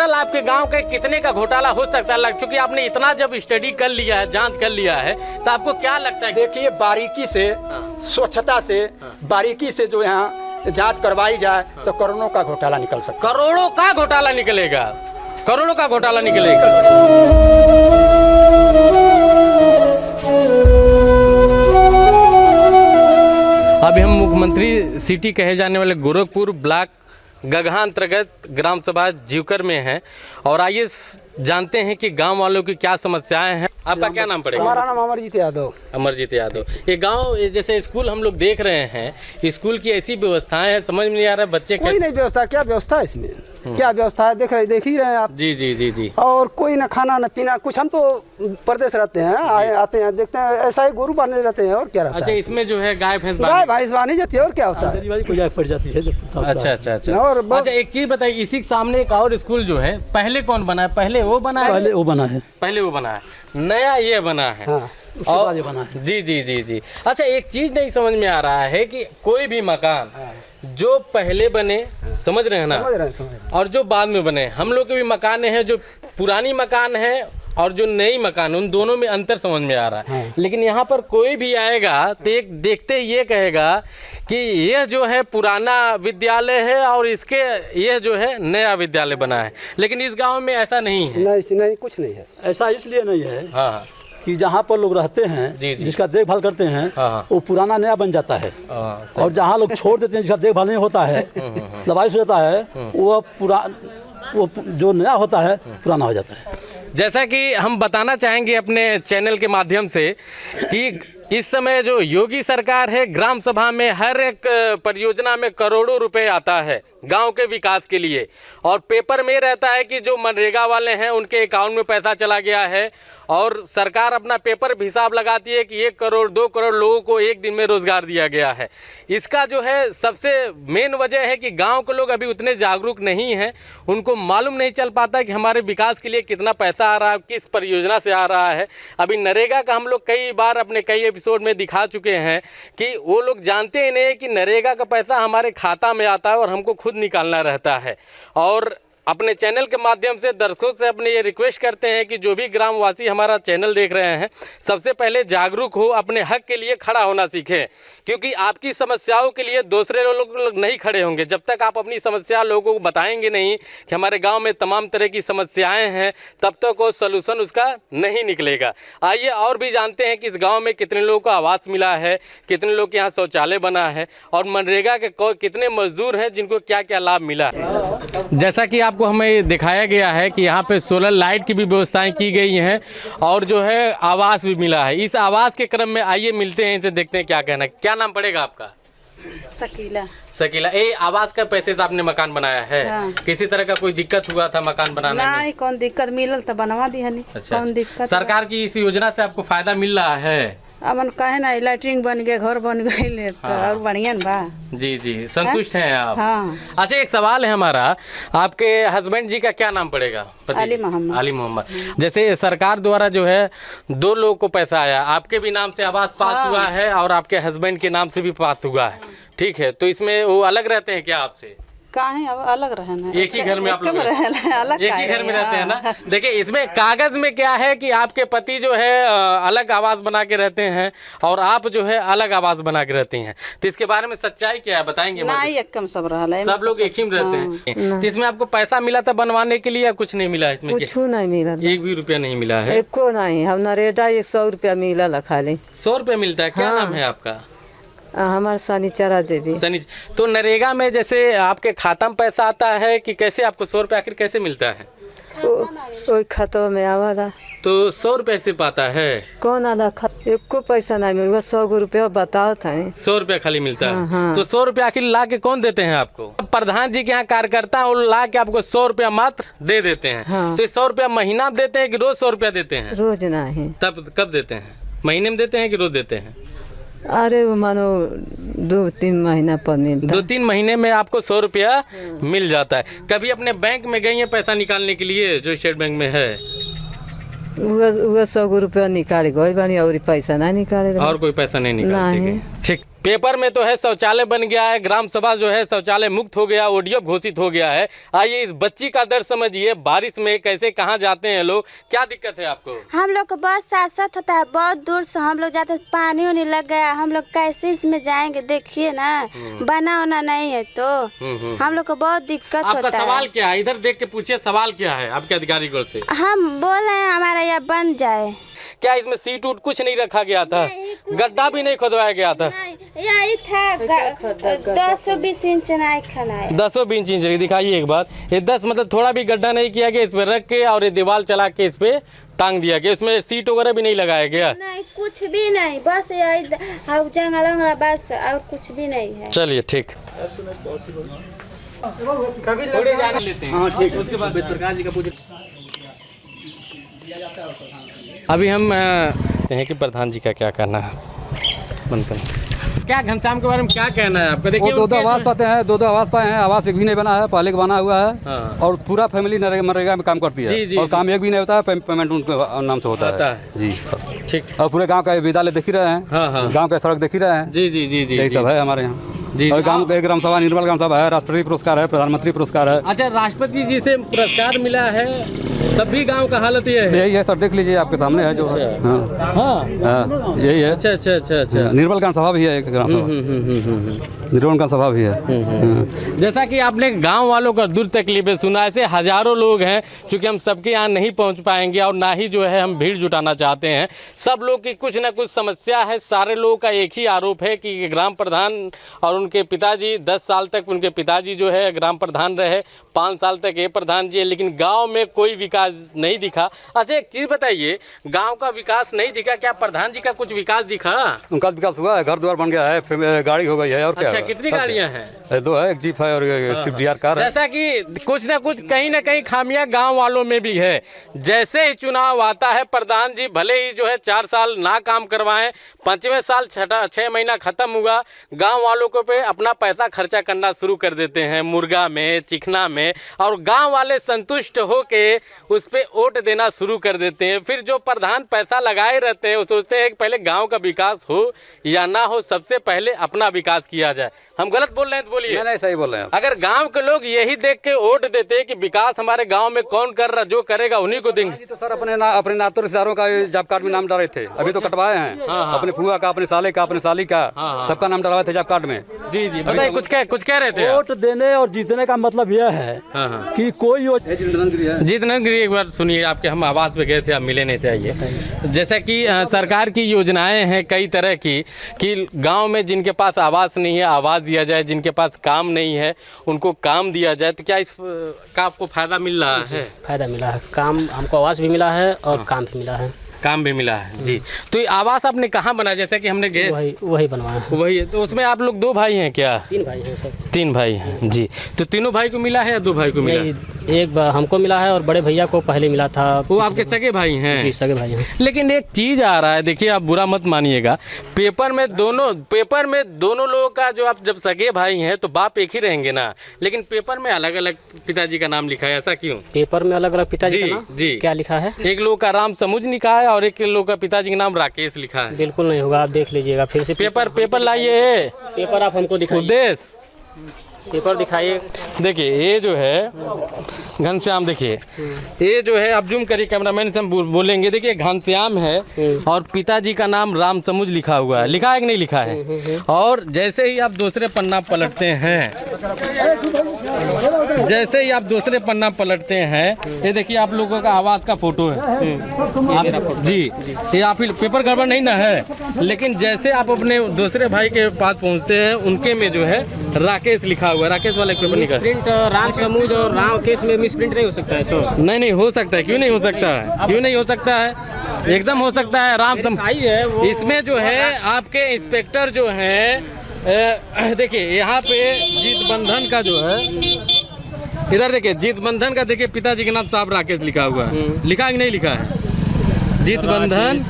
Total आपके गांव के कितने का घोटाला हो सकता है? चूंकि आपने इतना जब स्टडी कर लिया है, जांच कर लिया है, तो आपको क्या लगता है? देखिए बारीकी से, स्वच्छता से, बारीकी से जो यहाँ जांच करवाई जाए तो करोड़ों का घोटाला निकल सकता है। करोड़ों का घोटाला निकलेगा, करोड़ों का घोटाला निकलेगा। अभी हम मुख्यमंत्री सिटी कहे जाने वाले गोरखपुर ब्लॉक गगहा अंतर्गत ग्राम सभा जीवकर में हैं और आइए जानते हैं कि गांव वालों की क्या समस्याएं हैं। आपका क्या नाम पड़ेगा? हमारा नाम अमरजीत यादव। अमरजीत यादव। ये गांव जैसे स्कूल हम लोग देख रहे हैं, स्कूल की ऐसी व्यवस्थाएं हैं, समझ में नहीं आ रहा बच्चे कोई नहीं व्यवस्था, क्या व्यवस्था है इसमें? क्या व्यवस्था है? देख ही रहे हैं आप। जी जी जी जी। और कोई ना खाना ना पीना कुछ। हम तो परदेश रहते हैं, आते हैं देखते हैं, ऐसा ही गोरू बांधे रहते हैं और क्या रहता है। अच्छा, इसमें जो है गाय भैंस बानी जाती है और क्या होता है? कोई पड़ जाती है। अच्छा अच्छा अच्छा। और अच्छा एक चीज बताइए, इसी के सामने एक और स्कूल जो है, पहले कौन बना है? पहले वो बना है? पहले वो बना है। पहले वो बना है, नया ये बना है। हाँ, और ये बना है। जी जी जी जी। अच्छा एक चीज नहीं समझ में आ रहा है कि कोई भी मकान जो पहले बने, समझ रहे हैं ना, समझ रहे हैं। और जो बाद में बने, हम लोग के भी मकान हैं, जो पुरानी मकान है और जो नई मकान, उन दोनों में अंतर समझ में आ रहा है। लेकिन यहाँ पर कोई भी आएगा तो एक देखते ये कहेगा कि यह जो है पुराना विद्यालय है और इसके यह जो है नया विद्यालय बना है। लेकिन इस गांव में ऐसा नहीं है। नहीं कुछ नहीं है। ऐसा इसलिए नहीं है हाँ कि जहाँ पर लोग रहते हैं, जी जी, जिसका देखभाल करते हैं, हाँ, वो पुराना नया बन जाता है। और जहाँ लोग छोड़ देते हैं, जिसका देखभाल नहीं होता है, दवाई से होता है, वो जो नया होता है पुराना हो जाता है। जैसा कि हम बताना चाहेंगे अपने चैनल के माध्यम से कि इस समय जो योगी सरकार है, ग्राम सभा में हर एक परियोजना में करोड़ों रुपए आता है गांव के विकास के लिए, और पेपर में रहता है कि जो मनरेगा वाले हैं उनके अकाउंट में पैसा चला गया है, और सरकार अपना पेपर भी हिसाब लगाती है कि 1 करोड़ 2 करोड़ लोगों को एक दिन में रोजगार दिया गया है। इसका जो है सबसे मेन वजह है कि गांव के लोग अभी उतने जागरूक नहीं हैं, उनको मालूम नहीं चल पाता कि हमारे विकास के लिए कितना पैसा आ रहा है, किस परियोजना से आ रहा है। अभी नरेगा का हम लोग कई बार अपने कई एपिसोड में दिखा चुके हैं कि वो लोग जानते ही नहीं कि नरेगा का पैसा हमारे खाता में आता है और हमको खुद निकालना रहता है। और अपने चैनल के माध्यम से दर्शकों से अपने ये रिक्वेस्ट करते हैं कि जो भी ग्रामवासी हमारा चैनल देख रहे हैं, सबसे पहले जागरूक हो, अपने हक के लिए खड़ा होना सीखें, क्योंकि आपकी समस्याओं के लिए दूसरे लोग नहीं खड़े होंगे। जब तक आप अपनी समस्या लोगों को बताएंगे नहीं कि हमारे गांव में तमाम तरह की समस्याएं हैं, तब तक वो सलूशन उसका नहीं निकलेगा। आइए और भी जानते हैं कि इस गाँव में कितने लोगों को आवास मिला है, कितने लोग के यहाँ शौचालय बना है, और मनरेगा के कितने मजदूर हैं जिनको क्या क्या लाभ मिला है। जैसा कि आपको हमें दिखाया गया है कि यहाँ पे सोलर लाइट की भी व्यवस्थाएं की गई हैं और जो है आवास भी मिला है। इस आवास के क्रम में आइए मिलते हैं, इनसे देखते हैं क्या कहना है। क्या नाम पड़ेगा आपका? शकीला। शकीला, ये आवास का पैसे से आपने मकान बनाया है? हाँ। किसी तरह का कोई दिक्कत हुआ था मकान बनाने में? नहीं, कौन दिक्कत मिलल तो बनवा दी हनी। अच्छा, कौन दिक्कत? सरकार की इस योजना से आपको फायदा मिल रहा है? अमन कहे ना, लैट्रिन बन गए, घर बन गए, तो और बढ़िया बा। जी जी, संतुष्ट हैं आप? हाँ। अच्छा एक सवाल है हमारा, आपके हस्बैंड जी का क्या नाम पड़ेगा? अली मोहम्मद। अली मोहम्मद। जैसे सरकार द्वारा जो है 2 लोगों को पैसा आया, आपके भी नाम से आवास पास हुआ है और आपके हस्बैंड के नाम से भी पास हुआ है, ठीक है, तो इसमें वो अलग रहते हैं क्या आपसे? काहे अब अलग रहना? एक ही घर में आप लोग अलग एक ही घर में रहते हैं ना? देखिए इसमें कागज में क्या है कि आपके पति जो है अलग आवास बना के रहते हैं और आप जो है अलग आवास बना के रहती हैं, तो इसके बारे में सच्चाई क्या है बताएंगे? नहीं, एकम सब रहा, सब लोग एक ही में रहते हैं। तो इसमें आपको पैसा मिला था बनवाने के लिए या कुछ नहीं मिला? इसमें कुछ नहीं मिला, 1 भी रुपया नहीं मिला है? एको नहीं। हम नरेगा 100 रुपया मिला खाली। 100 रुपया मिलता है? क्या हाँ। नाम है आपका? हमारे शनिचरा देवी। तो नरेगा में जैसे आपके खाता में पैसा आता है कि कैसे आपको 100 रुपया आखिर कैसे मिलता है? वही खाता में आवाला। तो 100 रुपये से पाता है? कौन आला एको पैसा नहीं मिला, 100 रुपया बताओ था। 100 रुपया खाली मिलता है? हाँ। तो 100 रुपया आखिर ला के कौन देते हैं आपको? प्रधान जी के यहाँ कार्यकर्ता वो ला के आपको 100 रुपया मात्र दे देते हैं। हाँ। तो 100 रुपया महीना में देते हैं कि रोज 100 रुपया देते हैं? रोज नहीं। तब कब देते हैं? महीने में देते हैं कि रोज देते हैं? अरे मानो 2-3 महीना पर मिलता। 2-3 महीने में आपको 100 रुपया मिल जाता है। कभी अपने बैंक में गई है पैसा निकालने के लिए जो स्टेट बैंक में है? वो 100 रुपया निकाले गए बनी और पैसा नहीं निकाले। और कोई पैसा नहीं निकालते? ठीक। पेपर में तो है शौचालय बन गया है, ग्राम सभा जो है शौचालय मुक्त हो गया, ओडीएफ घोषित हो गया है। आइए इस बच्ची का दर्द समझिए, बारिश में कैसे कहाँ जाते हैं लोग, क्या दिक्कत है आपको? हम लोग को बहुत साथ होता है, बहुत दूर से हम लोग जाते, पानी उनी लग गया, हम लोग कैसे इसमें जाएंगे? देखिए ना, बना होना नहीं है तो हम लोग को बहुत दिक्कत आपका होता है। सवाल क्या है? इधर देख के पूछिए, सवाल क्या है आपके अधिकारी गण से? हम बोल रहे हैं हमारा यह बन जाए। क्या इसमें सीट उट कुछ नहीं रखा गया था? गड्ढा भी नहीं खोदवाया गया था? यही था 10-20 इंच नहीं खनाया। 10-20 इंच दिखाइए एक बार। ये 10 मतलब थोड़ा भी गड्ढा नहीं किया गया, इस पे रख के और ये दीवार चला के इस पे टांग दिया गया। इसमें सीट वगैरह भी नहीं लगाया गया? नहीं, कुछ भी नहीं, बस यही जंगल बस, और कुछ भी नहीं है। चलिए ठीक। थोड़ी जान लेते हैं। हाँ ठीक है। उसके बाद प्रकाश जी का पूछ। अभी हम कहते हैं कि प्रधान जी का क्या कहना है। क्या घनश्याम के बारे में क्या कहना है आपका? देखिए वो दो आवास पाते हैं, दो आवास पाए हैं, आवास एक भी नहीं बना है, पहले का बना हुआ है। हाँ। और पूरा फैमिली मनरेगा में काम करती है। जी, और काम एक भी नहीं होता है, पेमेंट उनके नाम से होता है जी। ठीक। और पूरे गांव का विद्यालय देख ही रहे हैं। हाँ। गांव का सड़क देख ही रहे हैं। जी जी जी जी, यही सब है हमारे यहाँ जी। और गांव का ग्राम सभा, निर्मल ग्राम सभा है, राष्ट्रपति पुरस्कार है, प्रधानमंत्री पुरस्कार है। अच्छा, राष्ट्रपति जी से पुरस्कार मिला है, सभी गांव का हालत ये है? यही है सर, देख लीजिए आपके सामने है जो है। हाँ, यही है। अच्छा अच्छा अच्छा अच्छा। निर्मल ग्राम सभा भी है, एक ग्राम सभा, निर्मल ग्राम सभा भी है। जैसा कि आपने गांव वालों का दुर् तकलीफें सुना, ऐसे हजारों लोग हैं, चूंकि हम सबके यहाँ नहीं पहुंच पाएंगे और ना ही जो है हम भीड़ जुटाना चाहते हैं। सब लोग की कुछ ना कुछ समस्या है। सारे लोगों का एक ही आरोप है कि ग्राम प्रधान और उनके पिताजी 10 साल तक उनके पिताजी जो है ग्राम प्रधान रहे, 5 साल तक ये प्रधान जी है, लेकिन गाँव में कोई विकास नहीं दिखा। अच्छा एक चीज़ बताइए, गाँव का विकास नहीं दिखा, क्या प्रधान जी का कुछ विकास दिखा? उनका विकास हुआ है, घर द्वार बन गया है, फिर गाड़ी हो गई है। और क्या? अच्छा, कितनी गाड़ियां हैं? 2 है, एक जीप है और स्विफ्ट डिजायर कार है। जैसा कि कुछ ना कुछ कहीं ना कहीं खामियां गांव वालों में भी है। जैसे ही चुनाव आता है, प्रधान जी भले ही जो है 4 साल ना काम करवाएं, 5वें साल 6 महीना खत्म हुआ, गांव वालों को पे अपना पैसा खर्चा करना शुरू कर देते हैं, मुर्गा में, चिकना में, और गांव वाले संतुष्ट होके उस पे वोट देना शुरू कर देते हैं। फिर जो प्रधान पैसा लगाए रहते हैं वो सोचते हैं कि पहले गाँव का विकास हो या ना हो, सबसे पहले अपना विकास किया जाए। हम गलत बोल रहे हैं तो बोलिए। नहीं, सही बोल रहे हैं। अगर गांव के लोग यही देख के वोट देते कि विकास हमारे गांव में कौन कर रहा, जो करेगा उन्हीं को देंगे। तो सर अपने नातों रिश्तेदारों का जॉब कार्ड में नाम डाले थे, अभी तो कटवाए हैं। अपने फुआ का, अपने साले का, अपने साली का, सबका नाम डलवाए थे जॉब कार्ड में। जी जी, बताइए कुछ कह रहे थे आप? वोट देने और जीतने का मतलब यह है कि कोई जितना एक बार सुनिए, आपके हम आवास पे गए थे, आप मिले नहीं थे। आइए। जैसा कि सरकार की योजनाएं हैं कई तरह की कि गांव में जिनके पास आवास नहीं है आवास दिया जाए, जिनके पास काम नहीं है उनको काम दिया जाए, तो क्या इस का आपको फायदा मिल रहा है? फायदा मिला है, काम हमको आवास भी मिला है और काम भी मिला है। काम भी मिला है जी। तो ये आवास आपने कहाँ बनाया? जैसे कि हमने गए वही बनवाया है। वही है। तो उसमें आप लोग 2 भाई हैं क्या? 3 भाई हैं सब। 3 भाई हैं जी। तो तीनों भाई को मिला है या 2 भाई को मिला है? एक हमको मिला है और बड़े भैया को पहले मिला था। वो आपके सगे भाई हैं? जी, सगे भाई हैं। लेकिन एक चीज़ आ रहा है, देखिए आप बुरा मत मानिएगा, पेपर में दोनों लोगों का जो, आप जब सगे भाई हैं तो बाप एक ही रहेंगे ना, लेकिन पेपर में अलग अलग पिताजी का नाम लिखा है, ऐसा क्यों? पेपर में अलग अलग पिताजी का नाम? जी। क्या लिखा है? एक लोग का राम समुझ लिखा है और एक लोग का पिताजी का नाम राकेश लिखा है। बिल्कुल नहीं होगा, आप देख लीजिएगा फिर से। पेपर लाइए, पेपर आप हमको दिखाइए। उद्देश्य पेपर दिखाइए। देखिए ये जो है घनश्याम, देखिए ये जो है, आप जूम करिए कैमरामैन से हम बोलेंगे। देखिए घनश्याम है और पिताजी का नाम राम समुझ लिखा हुआ है। लिखा है कि नहीं लिखा है? और जैसे ही आप दूसरे पन्ना पलटते हैं, ये देखिए आप लोगों का आवास का फोटो है जी। ये आप पेपर गड़बड़ नहीं ना है, लेकिन जैसे आप अपने दूसरे भाई के पास पहुंचते हैं, उनके में जो है राकेश लिखा हुआ है। राकेश वाला पेपर निकल, प्रिंट राम समूज और राम केस में मिस प्रिंट नहीं हो सकता है सर? नहीं हो सकता है। क्यों नहीं हो सकता है? क्यों नहीं हो सकता है? एकदम हो सकता है। राम है इसमें जो है आपके इंस्पेक्टर जो है, देखिए यहाँ पे जीत बंधन का जो है, इधर देखिए जीत बंधन का, देखिए पिताजी के नाम साहब राकेश लिखा हुआ है। लिखा कि नहीं लिखा है? जीत बंधन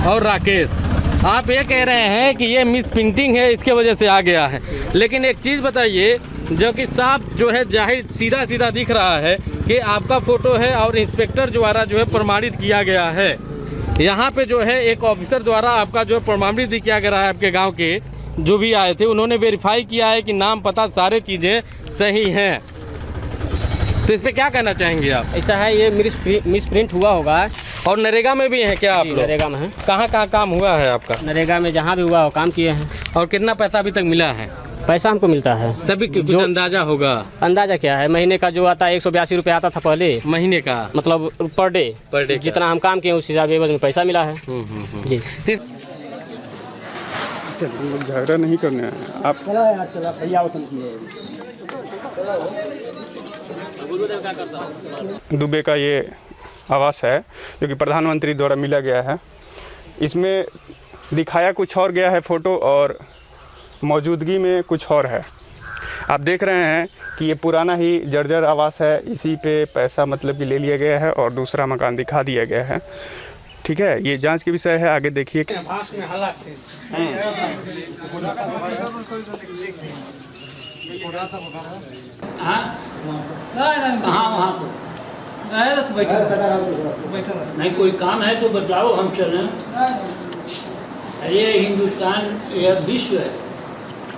और राकेश। आप ये कह रहे हैं कि ये मिस प्रिंटिंग है, इसके वजह से आ गया है। लेकिन एक चीज़ बताइए, जो कि साफ जो है जाहिर सीधा दिख रहा है कि आपका फ़ोटो है और इंस्पेक्टर द्वारा जो है प्रमाणित किया गया है। यहाँ पे जो है एक ऑफिसर द्वारा आपका जो प्रमाणित किया गया है आपके गांव के जो भी आए थे उन्होंने वेरीफाई किया है कि नाम पता सारे चीज़ें सही हैं। तो इस पे क्या कहना चाहेंगे आप? ऐसा है, ये मिस प्रिंट हुआ होगा। और नरेगा में भी हैं क्या आप लोग? नरेगा में है। कहाँ कहाँ काम हुआ है आपका? नरेगा में जहाँ भी हुआ हो काम किए हैं। और कितना पैसा अभी तक मिला है? पैसा हमको मिलता है तभी कुछ अंदाजा होगा? अंदाजा क्या है, महीने का जो आता है 182 रुपये आता था पहले, महीने का मतलब पर डे का। जितना हम काम किए उस हिसाब से में पैसा मिला है। जी झगड़ा नहीं करना है आप। दुबे का ये आवास है जो कि प्रधानमंत्री द्वारा मिला गया है। इसमें दिखाया कुछ और गया है फ़ोटो और मौजूदगी में कुछ और है। आप देख रहे हैं कि ये पुराना ही जर्जर आवास है, इसी पे पैसा मतलब कि ले लिया गया है और दूसरा मकान दिखा दिया गया है। ठीक है, ये जांच के विषय है, आगे देखिए। नहीं कोई काम है तो बताओ, हम चलें। ये हिंदुस्तान, यह विश्व है।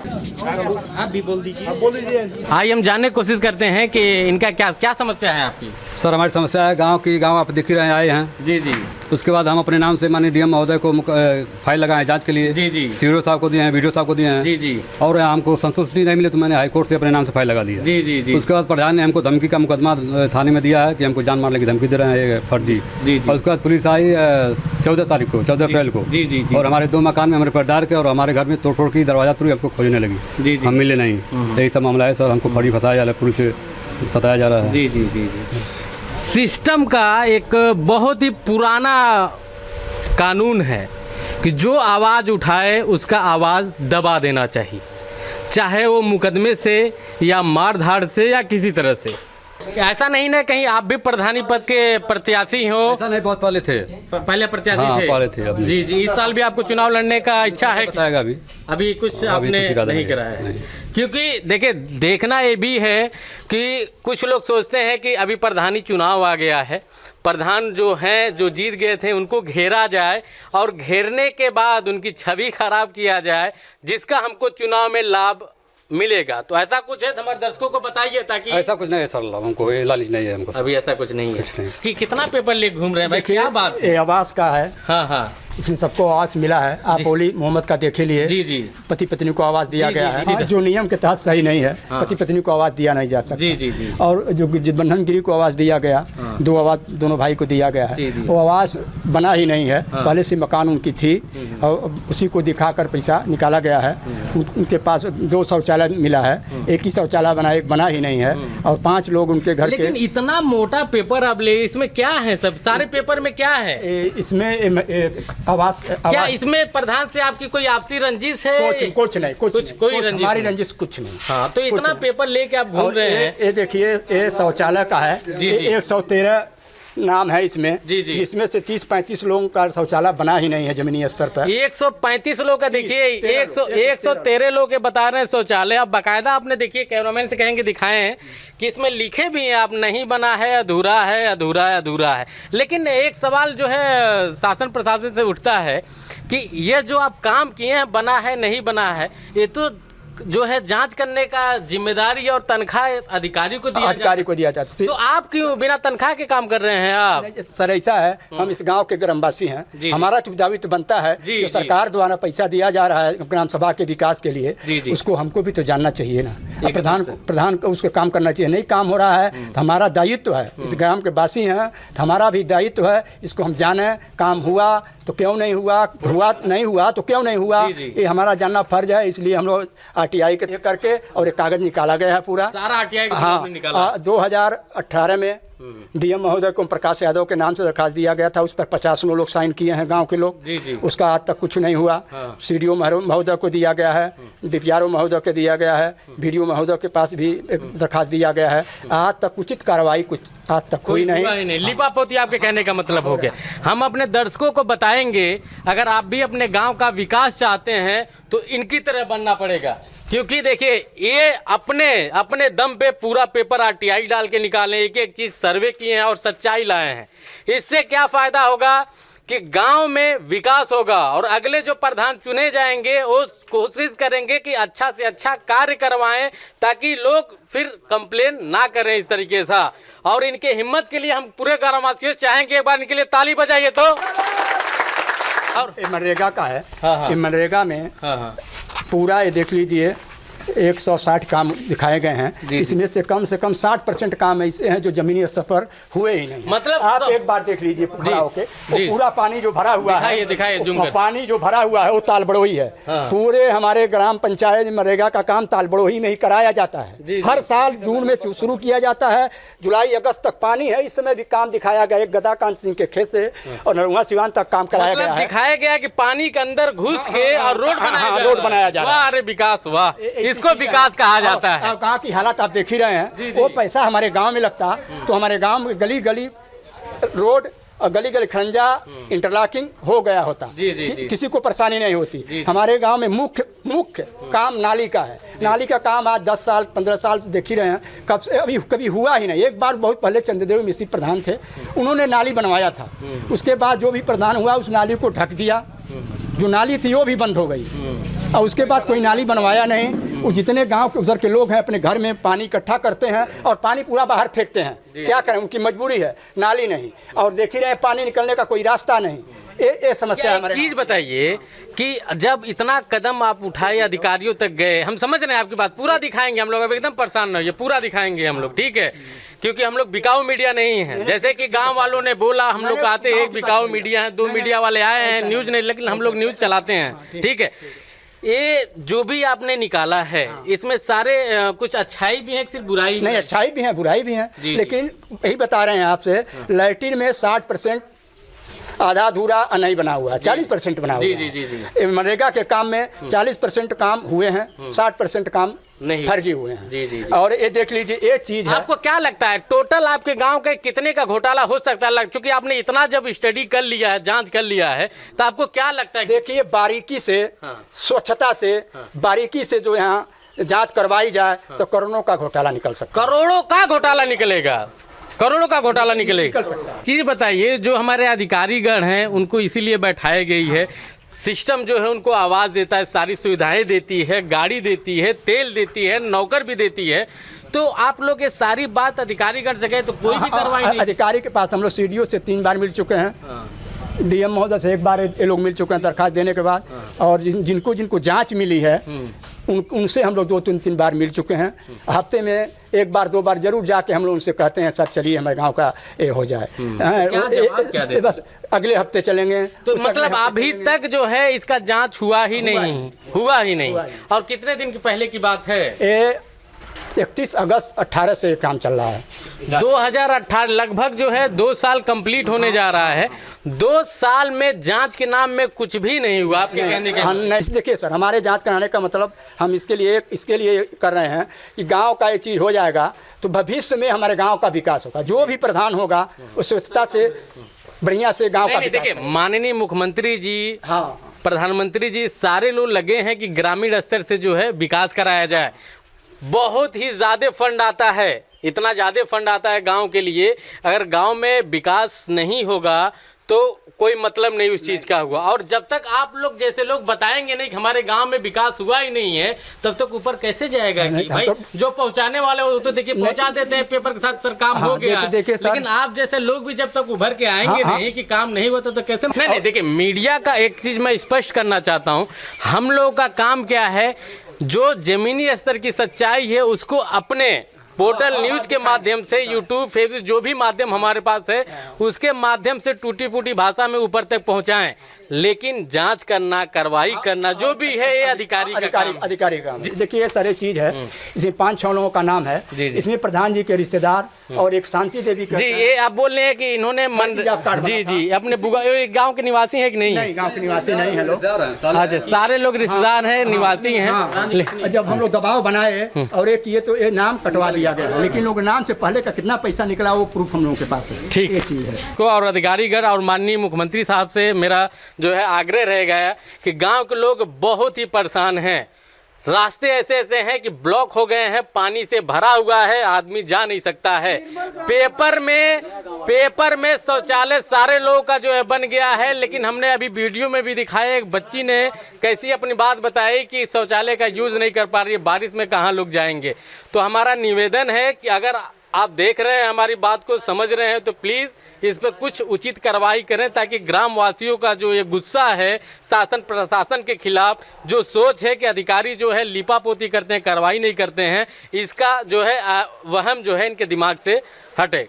आप भी बोल दीजिए। आइए हम जानने की कोशिश करते हैं कि इनका क्या समस्या है आपकी। सर हमारी समस्या है गांव आप देख ही रहे हैं, आए हैं। जी जी। उसके बाद हम अपने नाम से माननीय डीएम महोदय को फाइल लगाए जांच के लिए। जी जी। सीओ साहब को दिए हैं, वीडियो साहब को दिए हैं। जी जी। और हमको संतुष्टि नहीं मिले तो मैंने हाईकोर्ट से अपने नाम से फाइल लगा दिया। जी जी जी। उसके बाद प्रधान ने हमको धमकी का मुकदमा थाने में दिया है कि हमको जान मारने की धमकी दे रहे हैं फर्जी। जी। और उसके बाद पुलिस आई 14 तारीख को, 14 अप्रैल को। जी जी। और हमारे 2 मकान में हमारे परिवार के और हमारे घर में तोड़ की दरवाजा तोड़ी हमको खोजने लगी। जी। हम मिले नहीं। यही सब मामला है सर, हमको फर्जी फंसाया जा रहा है, पुलिस से सताया जा रहा है। जी जी जी जी। सिस्टम का एक बहुत ही पुराना कानून है कि जो आवाज़ उठाए उसका आवाज़ दबा देना चाहिए, चाहे वो मुकदमे से या मार धाड़ से या किसी तरह से। ऐसा नहीं ना कहीं आप भी प्रधानी पद के प्रत्याशी हो? ऐसा नहीं, बहुत पहले थे। पहले प्रत्याशी हाँ, थे? पहले थे। जी जी। इस साल भी आपको चुनाव लड़ने का इच्छा है? बताएगा अभी कुछ आपने नहीं करा है? क्योंकि देखिए, देखना ये भी है कि कुछ लोग सोचते हैं कि अभी प्रधानी चुनाव आ गया है, प्रधान जो हैं जो जीत गए थे उनको घेरा जाए और घेरने के बाद उनकी छवि खराब किया जाए, जिसका हमको चुनाव में लाभ मिलेगा। तो ऐसा कुछ है, हमारे दर्शकों को बताइए ताकि। ऐसा कुछ नहीं है सर, हमको ये लालच नहीं है हमको। अभी ऐसा कुछ नहीं है कि कितना पेपर ले घूम रहे हैं भाई, क्या बात है? ये आवास का है। हाँ हाँ। इसमें सबको आवास मिला है। आप ओली मोहम्मद का देखे लिए। जी जी। पति पत्नी को आवास दिया गया जी, है, जो नियम के तहत सही नहीं है। हाँ। पति पत्नी को आवास दिया नहीं जा सकता। जी जी जी। और जो बंधन गिरी को आवास दिया गया, हाँ। 2 आवास दोनों भाई को दिया गया है, वो आवास बना ही नहीं है। हाँ। पहले से मकान उनकी थी और उसी को दिखाकर पैसा निकाला गया है। उनके पास 2 शौचालय मिला है, एक ही शौचालय बना ही नहीं है। और 5 लोग उनके घर के। लेकिन इतना मोटा पेपर अब ले, इसमें क्या है? सब सारे पेपर में क्या है? इसमें आवास क्या इसमें प्रधान से आपकी कोई आपसी रंजिश है? कुछ नहीं, कोई रंजिश हमारी नहीं। रंजिश कुछ नहीं। हाँ, तो इतना पेपर लेके आप घूम रहे हैं। ये देखिए, ये शौचालय का है। जी, जी। 113 नाम है इसमें। जी, जी। जिसमें से 30-35 लोगों का शौचालय बना ही नहीं है जमीनी स्तर पर। 135 लोग का देखिए, 113 लोग के बता रहे हैं शौचालय। अब बाकायदा आपने देखिए, कैमरामैन से कहेंगे दिखाएं हैं कि इसमें लिखे भी हैं आप, नहीं बना है, अधूरा है, अधूरा है, अधूरा है। लेकिन एक सवाल जो है शासन प्रशासन से उठता है कि ये जो आप काम किए हैं, बना है नहीं बना है, ये तो जो है जांच करने का जिम्मेदारी और तनख्वाह अधिकारी को दिया जाता है। तो आप क्यों बिना तनख्वाह के काम कर रहे हैं आप? सर ऐसा है, हम इस गांव के ग्रामवासी हैं। हमारा दायित्व बनता है जो सरकार द्वारा पैसा दिया जा रहा है ग्राम सभा के विकास के लिए, उसको हमको भी तो जानना चाहिए ना। प्रधान को उसको काम करना चाहिए। नहीं काम हो रहा है तो हमारा दायित्व है, इस ग्राम के वासी हैं तो हमारा भी दायित्व है, इसको हम जाने। काम हुआ तो क्यों नहीं हुआ, नहीं हुआ तो क्यों नहीं हुआ, ये हमारा जानना फर्ज है। इसलिए हम लोग RTI के करके और एक कागज निकाला गया है पूरा सारा RTI का। हाँ, निकाला 2018 में डीएम महोदय को प्रकाश यादव के नाम से दरखास्त दिया गया था। उस पर 50 लोग साइन किए हैं गांव के लोग। जी जी। उसका आज तक कुछ नहीं हुआ। CDO महोदय को दिया गया है, DPRO महोदय को दिया गया है, BDO महोदय के पास भी एक दरखास्त दिया गया है। आज तक उचित कार्रवाई कुछ आज तक हुई नहीं। लिपापोती आपके कहने का मतलब हो गया। हम अपने दर्शकों को बताएंगे, अगर आप भी अपने गांव का विकास चाहते हैं तो इनकी तरह बनना पड़ेगा। क्योंकि देखिए, ये अपने दम पे पूरा पेपर RTI डाल के निकाले, एक एक चीज़ सर्वे किए हैं और सच्चाई लाए हैं। इससे क्या फ़ायदा होगा कि गांव में विकास होगा और अगले जो प्रधान चुने जाएंगे वो कोशिश करेंगे कि अच्छा से अच्छा कार्य करवाएं ताकि लोग फिर कंप्लेन ना करें इस तरीके से। और इनके हिम्मत के लिए हम पूरे ग्रामवासियों से चाहेंगे, एक बार इनके लिए ताली बजाइए। तो और ये मनरेगा का है। ये मनरेगा में पूरा ये देख लीजिए 160 काम दिखाए गए हैं, इसमें से कम 60% काम ऐसे हैं जो जमीनी स्तर पर हुए ही नहीं। मतलब आप एक बार देख लीजिए खड़ा होके, वो पूरा पानी जो भरा हुआ है, दिखाइए पानी जो भरा हुआ है वो तालबड़ोही है। पूरे हमारे ग्राम पंचायत मनरेगा का काम तालबड़ोही में ही कराया जाता है। हर साल जून में शुरू किया जाता है, जुलाई अगस्त तक पानी है। इस समय भी काम दिखाया गया, गदाकांत सिंह के खेत से और नरुआ सिवान तक काम कराया गया है। दिखाया गया कि पानी के अंदर घुस के और रोड बनाया जा रहा है। अरे विकास, वाह, इसको विकास कहा जाता है। गाँव की हालत आप देख ही रहे हैं। वो पैसा हमारे गांव में लगता तो हमारे गांव में गली गली रोड और गली गली खरंजा इंटरलॉकिंग हो गया होता। किसी को परेशानी नहीं होती। हमारे गांव में मुख्य काम नाली का है। नाली का काम आज 10 साल 15 साल देख ही रहे हैं, कब से अभी कभी हुआ ही नहीं। एक बार बहुत पहले चंद्रदेव मिश्री प्रधान थे, उन्होंने नाली बनवाया था। उसके बाद जो भी प्रधान हुआ उस नाली को ढक दिया, जो नाली थी वो भी बंद हो गई और उसके बाद कोई नाली बनवाया नहीं। वो जितने गांव के उधर के लोग हैं अपने घर में पानी इकट्ठा करते हैं और पानी पूरा बाहर फेंकते हैं। क्या करें, उनकी मजबूरी है, नाली नहीं। और देख ही रहे हैं पानी निकलने का कोई रास्ता नहीं। ये समस्या है। चीज बताइए कि जब इतना कदम आप उठाए, अधिकारियों तक गए, हम समझ रहे हैं आपकी बात, पूरा दिखाएंगे हम लोग, अब एकदम परेशान न होइए, पूरा दिखाएंगे हम लोग, ठीक है, क्योंकि हम लोग बिकाऊ मीडिया नहीं है। जैसे कि गांव वालों ने बोला, हम लोग आते हैं, एक बिकाऊ मीडिया है, 2 मीडिया वाले आए हैं, न्यूज नहीं, लेकिन हम लोग न्यूज चलाते हैं, ठीक है। ये जो भी आपने निकाला है इसमें सारे कुछ अच्छाई भी है, सिर्फ बुराई नहीं? अच्छाई भी है, बुराई भी है, लेकिन यही बता रहे हैं आपसे, लैट्रिन में 60% आधा अधूरा नहीं बना हुआ है, 40% बना हुआ है। मनरेगा के काम में 40% काम हुए हैं, 60% काम नहीं फर्जी हुए हैं। और ये देख लीजिए, ये चीज है। आपको क्या लगता है टोटल आपके गांव के कितने का घोटाला हो सकता है? चूंकि आपने इतना जब स्टडी कर लिया है, जांच कर लिया है, तो आपको क्या लगता है? देखिए, बारीकी से, स्वच्छता से, बारीकी से जो यहाँ जांच करवाई जाए तो करोड़ों का घोटाला निकल सकता है। करोड़ों का घोटाला निकलेगा, करोड़ों का घोटाला निकलेगा। चीज बताइए, जो हमारे अधिकारीगण हैं उनको इसीलिए बैठाई गई है, सिस्टम जो है उनको आवाज़ देता है, सारी सुविधाएं देती है, गाड़ी देती है, तेल देती है, नौकर भी देती है, तो आप लोग ये सारी बात अधिकारी कर सके तो कोई भी कार्रवाई नहीं। अधिकारी के पास हम लोग CDO से 3 बार मिल चुके हैं, DM महोदय से 1 बार ये लोग मिल चुके हैं दरखास्त देने के बाद, और जिनको जांच मिली है उनसे हम लोग 2-3 बार मिल चुके हैं। हफ्ते में 1 बार 2 बार जरूर जाके हम लोग उनसे कहते हैं, सर चलिए हमारे गांव का ये हो जाए। बस अगले हफ्ते चलेंगे। तो मतलब अभी तक जो है इसका जांच हुआ ही नहीं। और कितने दिन की पहले की बात है? 31 अगस्त 18 से काम चल रहा है। 2018 लगभग जो है 2 साल कंप्लीट होने जा रहा है। 2 साल में जांच के नाम में कुछ भी नहीं हुआ आपके कहने के? नहीं, देखिए सर, हमारे जांच कराने का मतलब हम इसके लिए कर रहे हैं कि गांव का ये चीज़ हो जाएगा तो भविष्य में हमारे गांव का विकास होगा। जो भी प्रधान होगा उस स्वच्छता से बढ़िया से गाँव का। देखिए, माननीय मुख्यमंत्री जी, प्रधानमंत्री जी, सारे लोग लगे हैं कि ग्रामीण स्तर से जो है विकास कराया जाए। बहुत ही ज़्यादा फंड आता है, इतना ज़्यादा फंड आता है गांव के लिए। अगर गांव में विकास नहीं होगा तो कोई मतलब नहीं उस चीज़ का हुआ। और जब तक आप लोग जैसे लोग बताएंगे नहीं कि हमारे गांव में विकास हुआ ही नहीं है, तब तक ऊपर कैसे जाएगा? कि भाई जो पहुंचाने वाले हो तो देखिए पहुंचा देते हैं पेपर के साथ, सर काम हो गया। लेकिन आप जैसे लोग भी जब तक उभर के आएंगे नहीं कि काम नहीं हुआ तो कैसे? नहीं, देखिए, मीडिया का एक चीज़ मैं स्पष्ट करना चाहता हूँ, हम लोग का काम क्या है, जो जमीनी स्तर की सच्चाई है उसको अपने पोर्टल न्यूज के माध्यम से, यूट्यूब, फेसबुक, जो भी माध्यम हमारे पास है उसके माध्यम से टूटी फूटी भाषा में ऊपर तक पहुंचाएं। लेकिन जांच करना, कार्रवाई करना जो भी है ये अधिकारी का। देखिए, ये सारी चीज है। इसमें 5-6 लोगों का नाम है। इसमें प्रधान जी के रिश्तेदार और एक शांति देवी जी, ये आप बोल रहे हैं कि इन्होंने जी अपने गांव के निवासी है कि नहीं? गांव के निवासी नहीं है लोग। अच्छा, सारे लोग रिश्तेदार हैं, निवासी हैं। जब हम लोग दबाव बनाए और एक ये तो ये नाम कटवा दिया गया, लेकिन लोग नाम से पहले का कितना पैसा निकला वो प्रूफ हम लोगों के पास है। ठीक ये चीज है। और अधिकारीगण और माननीय मुख्यमंत्री साहब से मेरा जो है आग्रह रहेगा कि गांव के लोग बहुत ही परेशान हैं, रास्ते ऐसे ऐसे हैं कि ब्लॉक हो गए हैं, पानी से भरा हुआ है, आदमी जा नहीं सकता है। पेपर में शौचालय सारे लोगों का जो है बन गया है, लेकिन हमने अभी वीडियो में भी दिखाया, एक बच्ची ने कैसी अपनी बात बताई कि शौचालय का यूज नहीं कर पा रही है, बारिश में कहाँ लोग जाएंगे। तो हमारा निवेदन है कि अगर आप देख रहे हैं, हमारी बात को समझ रहे हैं, तो प्लीज़ इस पर कुछ उचित कार्रवाई करें, ताकि ग्रामवासियों का जो ये गुस्सा है शासन प्रशासन के खिलाफ, जो सोच है कि अधिकारी जो है लिपापोती करते हैं, कार्रवाई नहीं करते हैं, इसका जो है वहम जो है इनके दिमाग से हटे।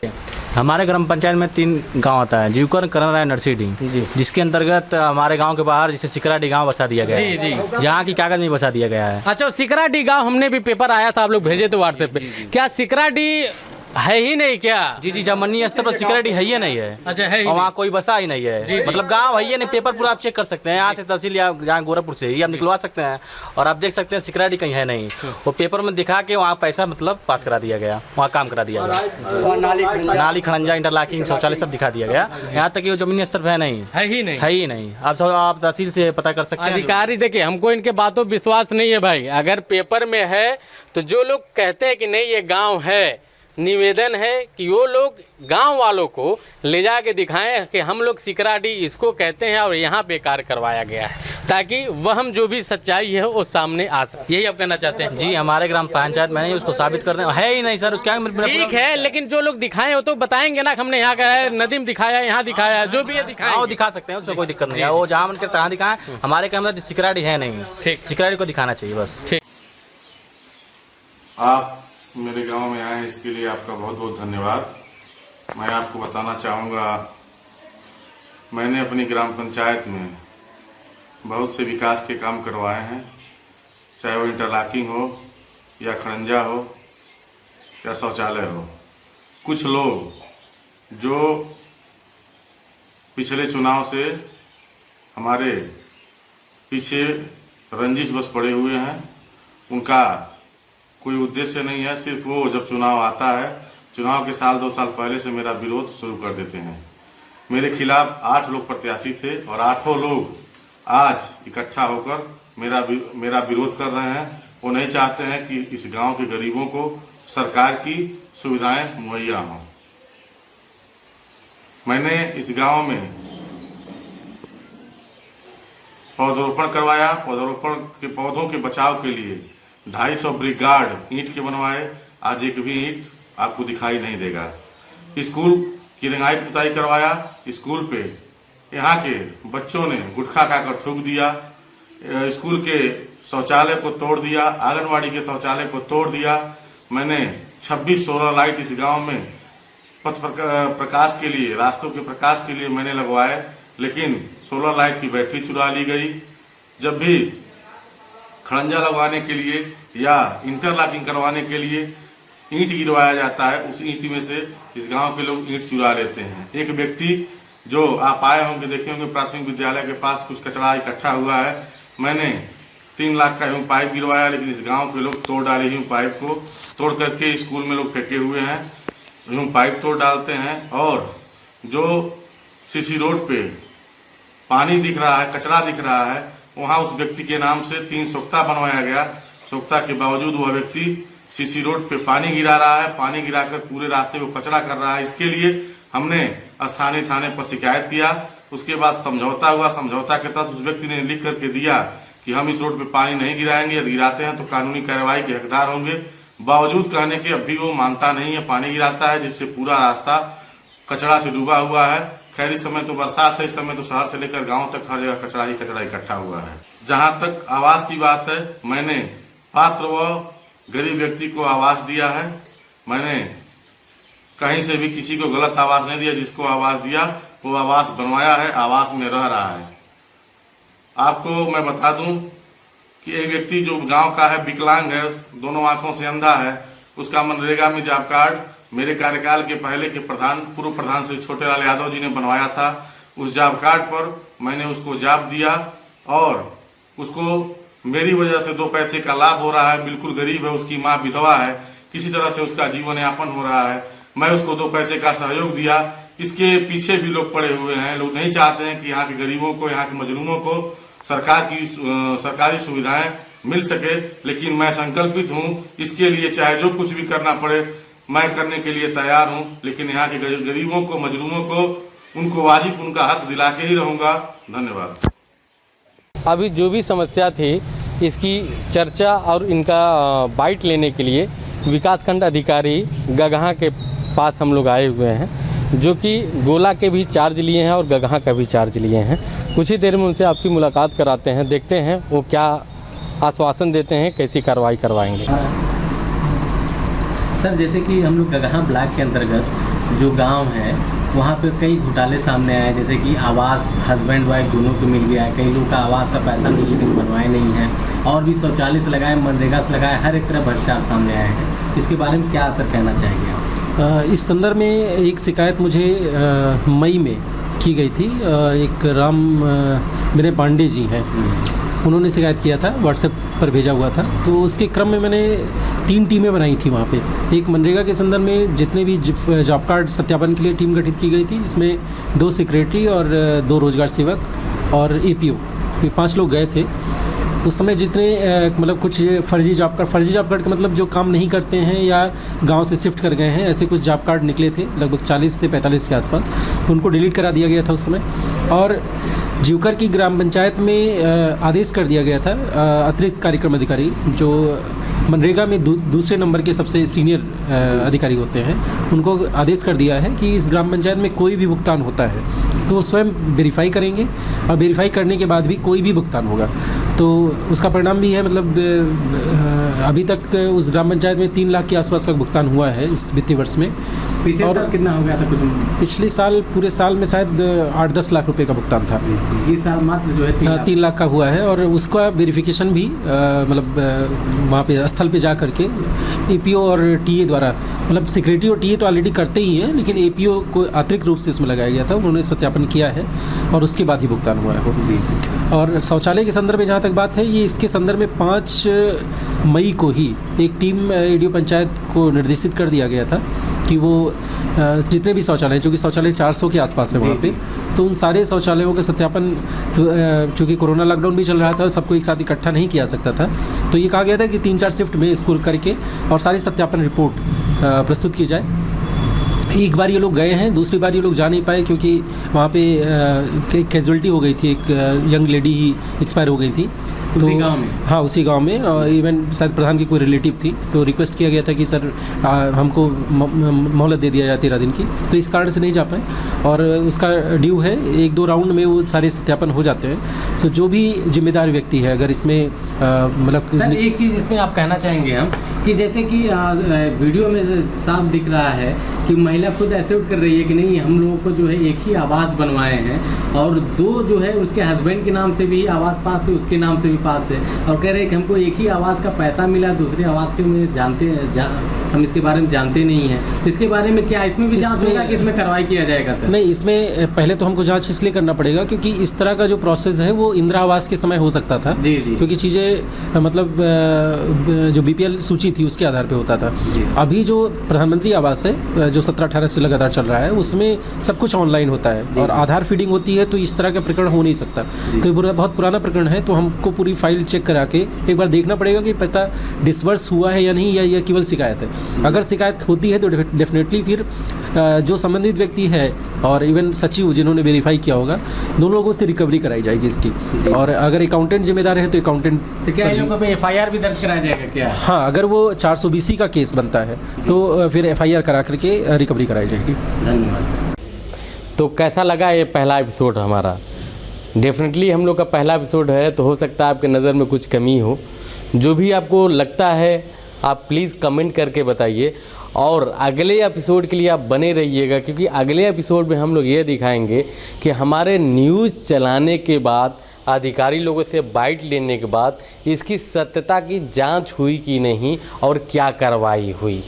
हमारे ग्राम पंचायत में 3 गांव आता है, जीवकर, करन, नरसीडी, जिसके अंतर्गत हमारे गांव के बाहर जैसे सिकराडी गांव बसा दिया गया है, जी। जहाँ की कागज में बसा दिया गया है। अच्छा, सिकराडी गांव हमने भी पेपर आया था, आप लोग भेजे थे व्हाट्सएप पे, क्या सिकराडी है ही नहीं क्या? जी जमीनी स्तर पर सिक्योरिटी है ही नहीं है। अच्छा, है ही और वहाँ कोई बसा ही नहीं है, मतलब गांव है ही नहीं। पेपर पूरा आप चेक कर सकते हैं, यहाँ से तहसील या जहाँ गोरखपुर से ही आप निकलवा सकते हैं, और आप देख सकते हैं सिक्योरिटी कहीं है नहीं। वो पेपर में दिखा के वहाँ पैसा मतलब पास करा दिया गया, वहाँ काम करा दिया गया, नाली खड़ंजा इंटरलॉकिंग शौचालय सब दिखा दिया गया। यहाँ तक कि वो जमीनी स्तर पर है नहीं, है ही नहीं। आप तहसील से पता कर सकते हैं। अधिकारी देखिए, हमको इनके बातों पर विश्वास नहीं है भाई। अगर पेपर में है तो जो लोग कहते हैं कि नहीं ये गाँव है, निवेदन है कि वो लोग गांव वालों को ले जाके दिखाएं कि हम लोग सिकराडी इसको कहते हैं और यहाँ पे कार्य करवाया गया है, ताकि वह हम जो भी सच्चाई है वो सामने आ सके। यही आप कहना चाहते हैं? जी, हमारे ग्राम पंचायत में उसको साबित कर दें, है ही नहीं सर। उसका ठीक है, लेकिन जो लोग दिखाए हो तो बताएंगे ना, हमने यहाँ का है, नदीम दिखाया, यहाँ दिखाया, जो भी है दिखाया, वो दिखा सकते हैं, उसमें कोई दिक्कत नहीं है। वो जहाँ मन करता है दिखाएं, हमारे कैमरा सिकराडी है नहीं। ठीक, सिकराडी को दिखाना चाहिए बस। ठीक। आप मेरे गांव में आए, इसके लिए आपका बहुत बहुत धन्यवाद। मैं आपको बताना चाहूँगा, मैंने अपनी ग्राम पंचायत में बहुत से विकास के काम करवाए हैं, चाहे वो इंटरलॉकिंग हो या खड़ंजा हो या शौचालय हो। कुछ लोग जो पिछले चुनाव से हमारे पीछे रंजिश बस पड़े हुए हैं, उनका कोई उद्देश्य नहीं है। सिर्फ वो जब चुनाव आता है, चुनाव के साल 2 साल पहले से मेरा विरोध शुरू कर देते हैं। मेरे खिलाफ 8 लोग प्रत्याशी थे और 8 लोग आज इकट्ठा होकर मेरा विरोध कर रहे हैं। वो नहीं चाहते हैं कि इस गांव के गरीबों को सरकार की सुविधाएं मुहैया हों। मैंने इस गांव में पौधरोपण करवाया। पौधरोपण के पौधों के बचाव के लिए 250 ब्रिगाड ईंट के बनवाए। आज एक भी ईंट आपको दिखाई नहीं देगा। स्कूल की रंगाई पुताई करवाया। स्कूल पे यहाँ के बच्चों ने गुटखा खाकर थूक दिया। स्कूल के शौचालय को तोड़ दिया, आंगनवाड़ी के शौचालय को तोड़ दिया। मैंने 26 सोलर लाइट इस गांव में पथ प्रकाश के लिए, रास्तों के प्रकाश के लिए मैंने लगवाए, लेकिन सोलर लाइट की बैटरी चुरा ली गई। जब भी खड़ंजा लगवाने के लिए या इंटरलॉकिंग करवाने के लिए ईंट गिरवाया जाता है, उस ईंट में से इस गांव के लोग ईंट चुरा लेते हैं। एक व्यक्ति जो आप आए होंगे, देखे होंगे, प्राथमिक विद्यालय के पास कुछ कचरा इकट्ठा हुआ है। मैंने 3 लाख का ह्यूम पाइप गिरवाया, लेकिन इस गांव के लोग तोड़ डाले। ह्यूम पाइप को तोड़ करके स्कूल में लोग फेंके हुए हैं, ह्यूम पाइप तोड़ डालते हैं। और जो सीसी रोड पे पानी दिख रहा है, कचरा दिख रहा है, वहां उस व्यक्ति के नाम से 3 सोख्ता बनवाया गया। सोख्ता के बावजूद वह व्यक्ति सीसी रोड पे पानी गिरा रहा है, पानी गिराकर पूरे रास्ते को कचरा कर रहा है। इसके लिए हमने स्थानीय थाने पर शिकायत किया। उसके बाद समझौता हुआ। समझौता के तहत उस व्यक्ति ने लिख करके दिया कि हम इस रोड पे पानी नहीं गिराएंगे, यदि गिराते हैं तो कानूनी कार्रवाई के हकदार होंगे। बावजूद कहने के अब भी वो मानता नहीं है, पानी गिराता है, जिससे पूरा रास्ता कचरा से डूबा हुआ है। खैर, इस समय तो बरसात है, इस समय तो शहर से लेकर गांव तक हर जगह कचरा ही कचरा इकट्ठा हुआ है। जहां तक आवास की बात है, मैंने पात्र व गरीब व्यक्ति को आवास दिया है। मैंने कहीं से भी किसी को गलत आवास नहीं दिया। जिसको आवास दिया वो आवास बनवाया है, आवास में रह रहा है। आपको मैं बता दूं कि एक व्यक्ति जो गांव का है, विकलांग है, दोनों आंखों से अंधा है, उसका मनरेगा में जॉब कार्ड मेरे कार्यकाल के पहले के पूर्व प्रधान श्री छोटेलाल यादव जी ने बनवाया था। उस जॉब कार्ड पर मैंने उसको जॉब दिया और उसको मेरी वजह से 2 पैसे का लाभ हो रहा है। बिल्कुल गरीब है, उसकी माँ विधवा है, किसी तरह से उसका जीवन यापन हो रहा है। मैं उसको 2 पैसे का सहयोग दिया। इसके पीछे भी लोग पड़े हुए हैं। लोग नहीं चाहते हैं कि यहाँ के गरीबों को, यहाँ के मजलूमों को सरकारी सुविधाएं मिल सके। लेकिन मैं संकल्पित हूं, इसके लिए चाहे जो कुछ भी करना पड़े मैं करने के लिए तैयार हूं। लेकिन यहाँ के गरीबों को, मजलूमों को, उनको वाजिब उनका हक दिला के ही रहूंगा। धन्यवाद। अभी जो भी समस्या थी इसकी चर्चा और इनका बाइट लेने के लिए विकासखंड अधिकारी गगहा के पास हम लोग आए हुए हैं, जो कि गोला के भी चार्ज लिए हैं और गगहा का भी चार्ज लिए हैं। कुछ ही देर में उनसे आपकी मुलाकात कराते हैं, देखते हैं वो क्या आश्वासन देते हैं, कैसी कार्रवाई करवाएंगे। सर, जैसे कि हम लोग गगहा ब्लॉक के अंतर्गत जो गांव है वहाँ पे कई घोटाले सामने आए, जैसे कि आवास हस्बैंड वाइफ दोनों को मिल गया है, कई लोग का आवास का पैसा मिल लेकिन बनवाए नहीं है, और भी शौचालय से लगाए, मनरेगा से लगाए, हर एक तरह भ्रष्टाचार सामने आए हैं। इसके बारे में क्या असर कहना चाहेंगे आप? इस संदर्भ में एक शिकायत मुझे मई में की गई थी। एक राम विनय पांडे जी हैं, उन्होंने शिकायत किया था, व्हाट्सएप पर भेजा हुआ था। तो उसके क्रम में मैंने 3 टीमें बनाई थी वहाँ पे। एक मनरेगा के संदर्भ में जितने भी जॉब कार्ड सत्यापन के लिए टीम गठित की गई थी, इसमें 2 सेक्रेटरी और 2 रोजगार सेवक और APO, ये 5 लोग गए थे। उस समय जितने मतलब कुछ फर्जी जॉब कार्ड का मतलब जो काम नहीं करते हैं या गांव से शिफ्ट कर गए हैं, ऐसे कुछ जॉब कार्ड निकले थे लगभग 40 से 45 के आसपास, तो उनको डिलीट करा दिया गया था उस समय। और जीवकर की ग्राम पंचायत में आदेश कर दिया गया था, अतिरिक्त कार्यक्रम अधिकारी जो मनरेगा में दूसरे नंबर के सबसे सीनियर अधिकारी होते हैं, उनको आदेश कर दिया है कि इस ग्राम पंचायत में कोई भी भुगतान होता है तो वो स्वयं वेरीफाई करेंगे, और वेरीफाई करने के बाद भी कोई भी भुगतान होगा तो उसका परिणाम भी है। मतलब अभी तक उस ग्राम पंचायत में 3 लाख के आसपास का भुगतान हुआ है इस वित्तीय वर्ष में। पिछले साल कितना हो गया था कुछ? पिछले साल पूरे साल में शायद 8-10 लाख रुपए का भुगतान था। इस साल मात्र जो है 3 लाख का हुआ है, और उसका वेरिफिकेशन भी मतलब वहाँ पे स्थल पे जा करके APO और TA द्वारा, मतलब सेक्रेटरी और TA तो ऑलरेडी करते ही हैं, लेकिन APO को अतिरिक्त रूप से इसमें लगाया गया था, उन्होंने सत्यापन किया है और उसके बाद ही भुगतान हुआ है वो। और शौचालय के संदर्भ में जहाँ तक बात है, ये इसके संदर्भ में 5 मई को ही एक टीम ADO पंचायत को निर्देशित कर दिया गया था कि वो जितने भी शौचालय, जो कि शौचालय 400 के आसपास है वहाँ पे, तो उन सारे शौचालयों का सत्यापन, तो चूँकि कोरोना लॉकडाउन भी चल रहा था, सबको एक साथ इकट्ठा नहीं किया सकता था, तो ये कहा गया था कि 3-4 शिफ्ट में इसको करके और सारी सत्यापन रिपोर्ट प्रस्तुत की जाए। एक बार ये लोग गए हैं, दूसरी बार ये लोग जा नहीं पाए क्योंकि वहाँ पे कैजुअलिटी हो गई थी, एक यंग लेडी ही एक्सपायर हो गई थी उसी गांव में। हाँ, उसी गांव में, और इवन शायद प्रधान की कोई रिलेटिव थी, तो रिक्वेस्ट किया गया था कि सर हमको मोहलत दे दिया जाए 13 दिन की, तो इस कारण से नहीं जा पाए। और उसका ड्यू है 1-2 राउंड में वो सारे सत्यापन हो जाते हैं। तो जो भी जिम्मेदार व्यक्ति है, अगर इसमें मतलब सर एक चीज़ इसमें आप कहना चाहेंगे हम कि जैसे कि वीडियो में साफ दिख रहा है कि महिला खुद एसेप्ट कर रही है कि नहीं, हम लोगों को जो है एक ही आवास बनवाए हैं, और 2 जो है उसके हस्बैंड के नाम से भी आवास पास है, उसके नाम से भी पास है, और कह रहे हैं कि हमको एक ही आवास का पैसा मिला, दूसरे आवास के में हम इसके बारे में जानते नहीं हैं। तो इसके बारे में क्या इसमें भी जांच होगा कि इसमें कार्रवाई किया जाएगा सर? नहीं, इसमें पहले तो हमको जांच इसलिए करना पड़ेगा क्योंकि इस तरह का जो प्रोसेस है वो इंदिरा आवास के समय हो सकता था। जी। क्योंकि चीज़ें मतलब जो BPL सूची थी उसके आधार पे होता था। अभी जो प्रधानमंत्री आवास है जो 17-18 से लगातार चल रहा है, उसमें सब कुछ ऑनलाइन होता है और आधार फीडिंग होती है, तो इस तरह का प्रकरण हो नहीं सकता। तो ये बहुत पुराना प्रकरण है, तो हमको पूरी फाइल चेक करा के एक बार देखना पड़ेगा कि पैसा डिसवर्स हुआ है या नहीं, या यह केवल शिकायत है। अगर शिकायत होती है तो डेफिनेटली फिर जो संबंधित व्यक्ति है और इवन सचिव जिन्होंने वेरीफाई किया होगा, दोनों लोगों से रिकवरी कराई जाएगी इसकी। और अगर अकाउंटेंट जिम्मेदार है तो अकाउंटेंट, तो क्या इन लोगों पे FIR भी दर्ज कराया जाएगा क्या? हाँ, अगर वो 420 का केस बनता है तो फिर FIR करा करके रिकवरी कराई जाएगी। धन्यवाद। तो कैसा लगा ये पहला एपिसोड हमारा? डेफिनेटली हम लोग का पहला एपिसोड है, तो हो सकता है आपके नज़र में कुछ कमी हो। जो भी आपको लगता है आप प्लीज़ कमेंट करके बताइए, और अगले एपिसोड के लिए आप बने रहिएगा, क्योंकि अगले एपिसोड में हम लोग ये दिखाएंगे कि हमारे न्यूज़ चलाने के बाद, अधिकारी लोगों से बाइट लेने के बाद इसकी सत्यता की जांच हुई कि नहीं और क्या कार्रवाई हुई।